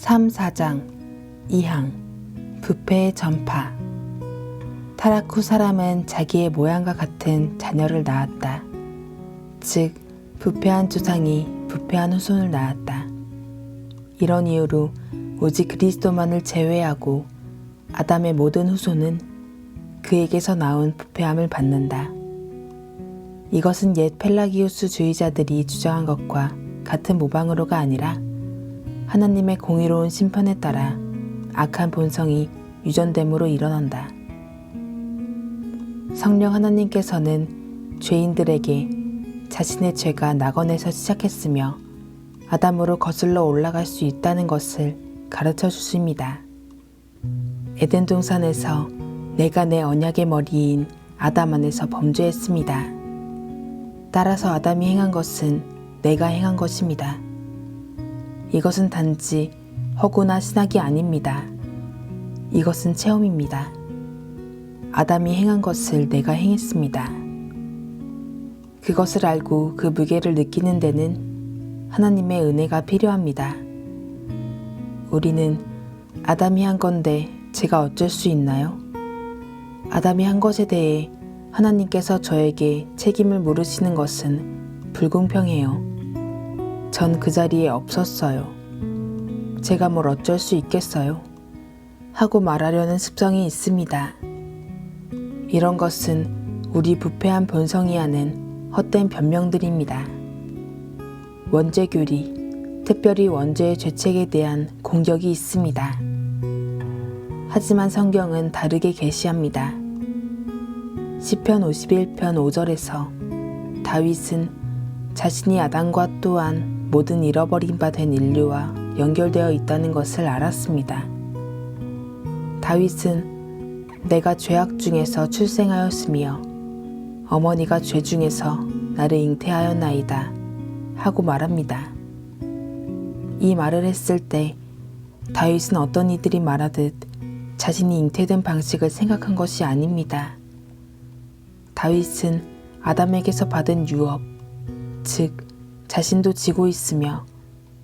(3-4장) 2항 부패의 전파. 타락 후 사람은 자기의 모양과 같은 자녀를 낳았다. 즉 부패한 조상이 부패한 후손을 낳았다. 이런 이유로 오직 그리스도만을 제외하고 아담의 모든 후손은 그에게서 나온 부패함을 받는다. 이것은 옛 펠라기우스주의자들이 주장한 것과 같은 모방으로가 아니라 하나님의 공의로운 심판에 따라 악한 본성이 유전됨으로 일어난다. 성령 하나님께서는 죄인들에게 자신의 죄가 낙원에서 시작했으며 아담으로 거슬러 올라갈 수 있다는 것을 가르쳐 주십니다. 에덴 동산에서 내가 내 언약의 머리인 아담 안에서 범죄했습니다. 따라서 아담이 행한 것은 내가 행한 것입니다. 이것은 단지 허구나 신학이 아닙니다. 이것은 체험입니다. 아담이 행한 것을 내가 행했습니다. 그것을 알고 그 무게를 느끼는 데는 하나님의 은혜가 필요합니다. 우리는 아담이 한 건데 제가 어쩔 수 있나요? 아담이 한 것에 대해 하나님께서 저에게 책임을 물으시는 것은 불공평해요. 전 그 자리에 없었어요. 제가 뭘 어쩔 수 있겠어요? 하고 말하려는 습성이 있습니다. 이런 것은 우리 부패한 본성이 하는 헛된 변명들입니다. 원죄교리, 특별히 원죄의 죄책에 대한 공격이 있습니다. 하지만 성경은 다르게 계시합니다. 시편 51편 5절에서 다윗은 자신이 아담과 또한 모든 잃어버린 바 된 인류와 연결되어 있다는 것을 알았습니다. 다윗은 내가 죄악 중에서 출생하였으며 어머니가 죄 중에서 나를 잉태하였나이다 하고 말합니다. 이 말을 했을 때 다윗은 어떤 이들이 말하듯 자신이 잉태된 방식을 생각한 것이 아닙니다. 다윗은 아담에게서 받은 유업, 즉 자신도 지고 있으며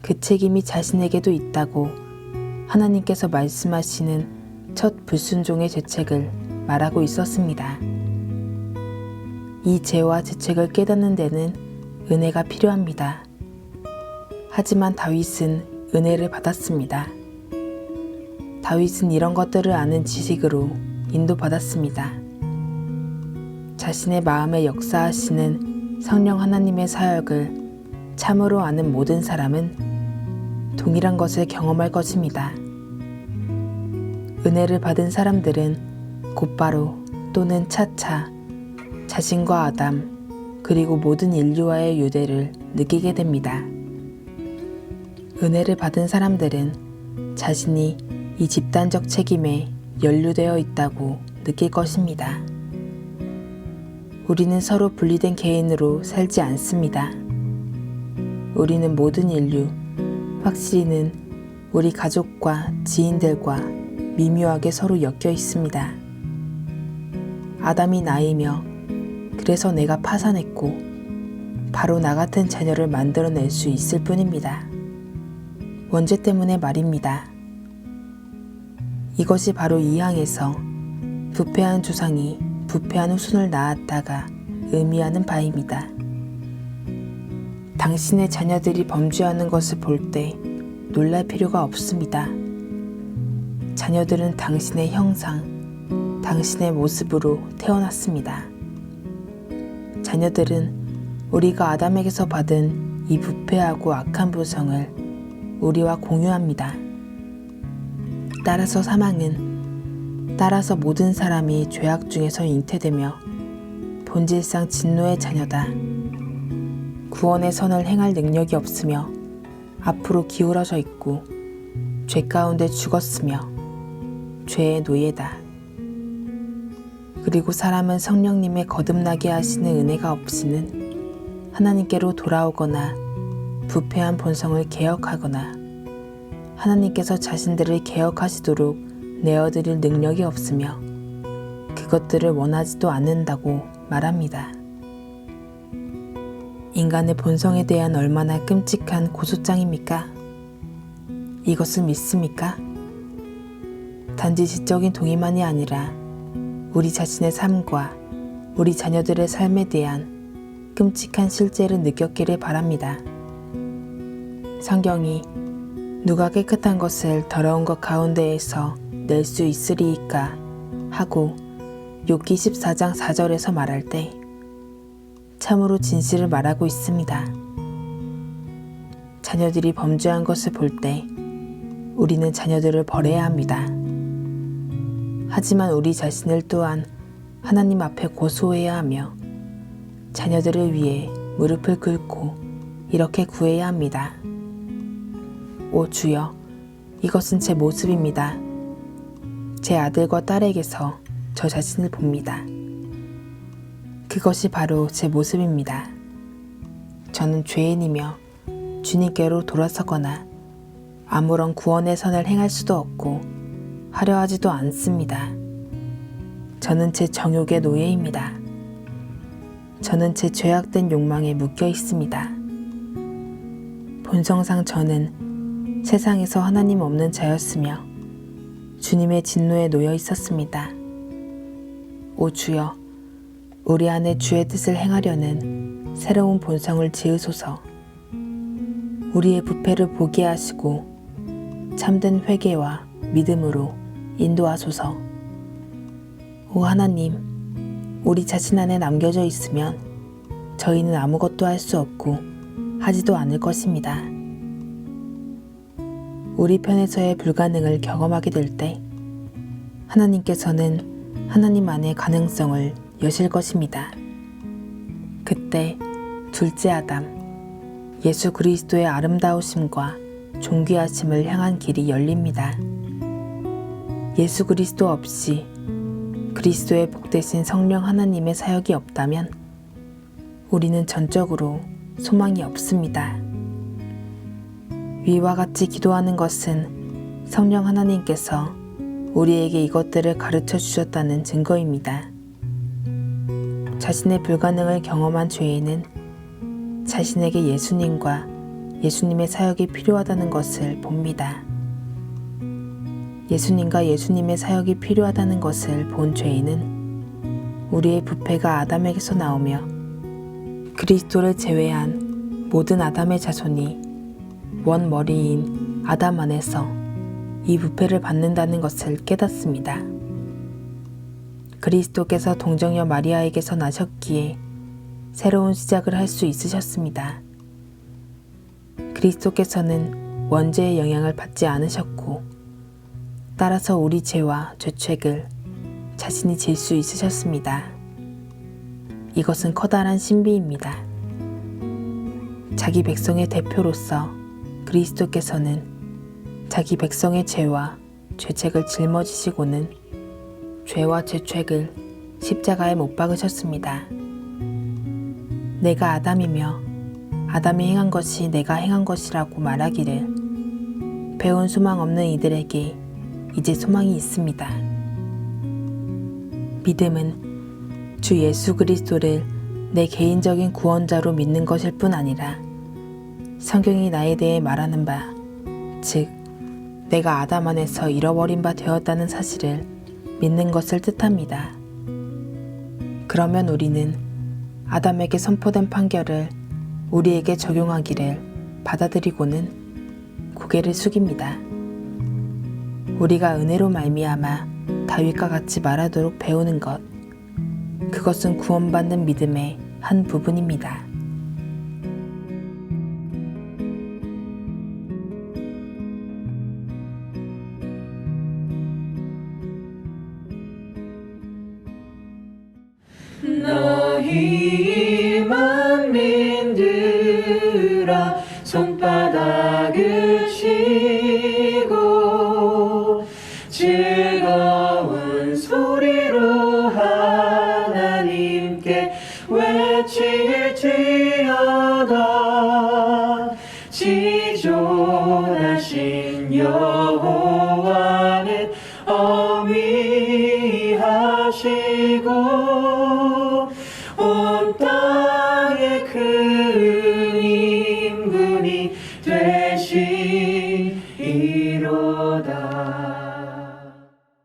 그 책임이 자신에게도 있다고 하나님께서 말씀하시는 첫 불순종의 죄책을 말하고 있었습니다. 이 죄와 죄책을 깨닫는 데는 은혜가 필요합니다. 하지만 다윗은 은혜를 받았습니다. 다윗은 이런 것들을 아는 지식으로 인도받았습니다. 자신의 마음에 역사하시는 성령 하나님의 사역을 참으로 아는 모든 사람은 동일한 것을 경험할 것입니다. 은혜를 받은 사람들은 곧바로 또는 차차 자신과 아담 그리고 모든 인류와의 유대를 느끼게 됩니다. 은혜를 받은 사람들은 자신이 이 집단적 책임에 연루되어 있다고 느낄 것입니다. 우리는 서로 분리된 개인으로 살지 않습니다. 우리는 모든 인류, 확실히는 우리 가족과 지인들과 미묘하게 서로 엮여 있습니다. 아담이 나이며 그래서 내가 파산했고 바로 나 같은 자녀를 만들어낼 수 있을 뿐입니다. 원죄 때문에 말입니다. 이것이 바로 이 항에서 부패한 조상이 부패한 후손을 낳았다가 의미하는 바입니다. 당신의 자녀들이 범죄하는 것을 볼 때 놀랄 필요가 없습니다. 자녀들은 당신의 형상, 당신의 모습으로 태어났습니다. 자녀들은 우리가 아담에게서 받은 이 부패하고 악한 본성을 우리와 공유합니다. 따라서 사망은, 따라서 모든 사람이 죄악 중에서 잉태되며 본질상 진노의 자녀다. 구원의 선을 행할 능력이 없으며 앞으로 기울어져 있고 죄 가운데 죽었으며 죄의 노예다. 그리고 사람은 성령님의 거듭나게 하시는 은혜가 없이는 하나님께로 돌아오거나 부패한 본성을 개혁하거나 하나님께서 자신들을 개혁하시도록 내어드릴 능력이 없으며 그것들을 원하지도 않는다고 말합니다. 인간의 본성에 대한 얼마나 끔찍한 고소장입니까? 이것을 믿습니까? 단지 지적인 동의만이 아니라 우리 자신의 삶과 우리 자녀들의 삶에 대한 끔찍한 실제를 느꼈기를 바랍니다. 성경이 누가 깨끗한 것을 더러운 것 가운데에서 낼 수 있으리이까 하고 욥기 14장 4절에서 말할 때 참으로 진실을 말하고 있습니다. 자녀들이 범죄한 것을 볼 때 우리는 자녀들을 벌해야 합니다. 하지만 우리 자신을 또한 하나님 앞에 고소해야 하며 자녀들을 위해 무릎을 꿇고 이렇게 구해야 합니다. 오 주여, 이것은 제 모습입니다. 제 아들과 딸에게서 저 자신을 봅니다. 그것이 바로 제 모습입니다. 저는 죄인이며 주님께로 돌아서거나 아무런 구원의 선을 행할 수도 없고 하려 하지도 않습니다. 저는 제 정욕의 노예입니다. 저는 제 죄악된 욕망에 묶여 있습니다. 본성상 저는 세상에서 하나님 없는 자였으며 주님의 진노에 놓여 있었습니다. 오 주여, 우리 안에 주의 뜻을 행하려는 새로운 본성을 지으소서. 우리의 부패를 보게 하시고 참된 회개와 믿음으로 인도하소서. 오 하나님, 우리 자신 안에 남겨져 있으면 저희는 아무것도 할 수 없고 하지도 않을 것입니다. 우리 편에서의 불가능을 경험하게 될 때 하나님께서는 하나님 안의 가능성을 여실 것입니다. 그때 둘째 아담, 예수 그리스도의 아름다우심과 존귀하심을 향한 길이 열립니다. 예수 그리스도 없이 그리스도의 복되신 성령 하나님의 사역이 없다면 우리는 전적으로 소망이 없습니다. 위와 같이 기도하는 것은 성령 하나님께서 우리에게 이것들을 가르쳐 주셨다는 증거입니다. 자신의 불가능을 경험한 죄인은 자신에게 예수님과 예수님의 사역이 필요하다는 것을 봅니다. 예수님과 예수님의 사역이 필요하다는 것을 본 죄인은 우리의 부패가 아담에게서 나오며 그리스도를 제외한 모든 아담의 자손이 원 머리인 아담 안에서 이 부패를 받는다는 것을 깨닫습니다. 그리스도께서 동정녀 마리아에게서 나셨기에 새로운 시작을 할 수 있으셨습니다. 그리스도께서는 원죄의 영향을 받지 않으셨고 따라서 우리 죄와 죄책을 자신이 질 수 있으셨습니다. 이것은 커다란 신비입니다. 자기 백성의 대표로서 그리스도께서는 자기 백성의 죄와 죄책을 짊어지시고는 죄와 죄책을 십자가에 못 박으셨습니다. 내가 아담이며 아담이 행한 것이 내가 행한 것이라고 말하기를 배운 소망 없는 이들에게 이제 소망이 있습니다. 믿음은 주 예수 그리스도를 내 개인적인 구원자로 믿는 것일 뿐 아니라 성경이 나에 대해 말하는 바, 즉 내가 아담 안에서 잃어버린 바 되었다는 사실을 믿는 것을 뜻합니다. 그러면 우리는 아담에게 선포된 판결을 우리에게 적용하기를 받아들이고는 고개를 숙입니다. 우리가 은혜로 말미암아 다윗과 같이 말하도록 배우는 것, 그것은 구원받는 믿음의 한 부분입니다. 너희 만민들아 손바닥을 치고 즐거운 소리로 할지어다. 지존하신 여호와는 어미하시고 온 땅에 그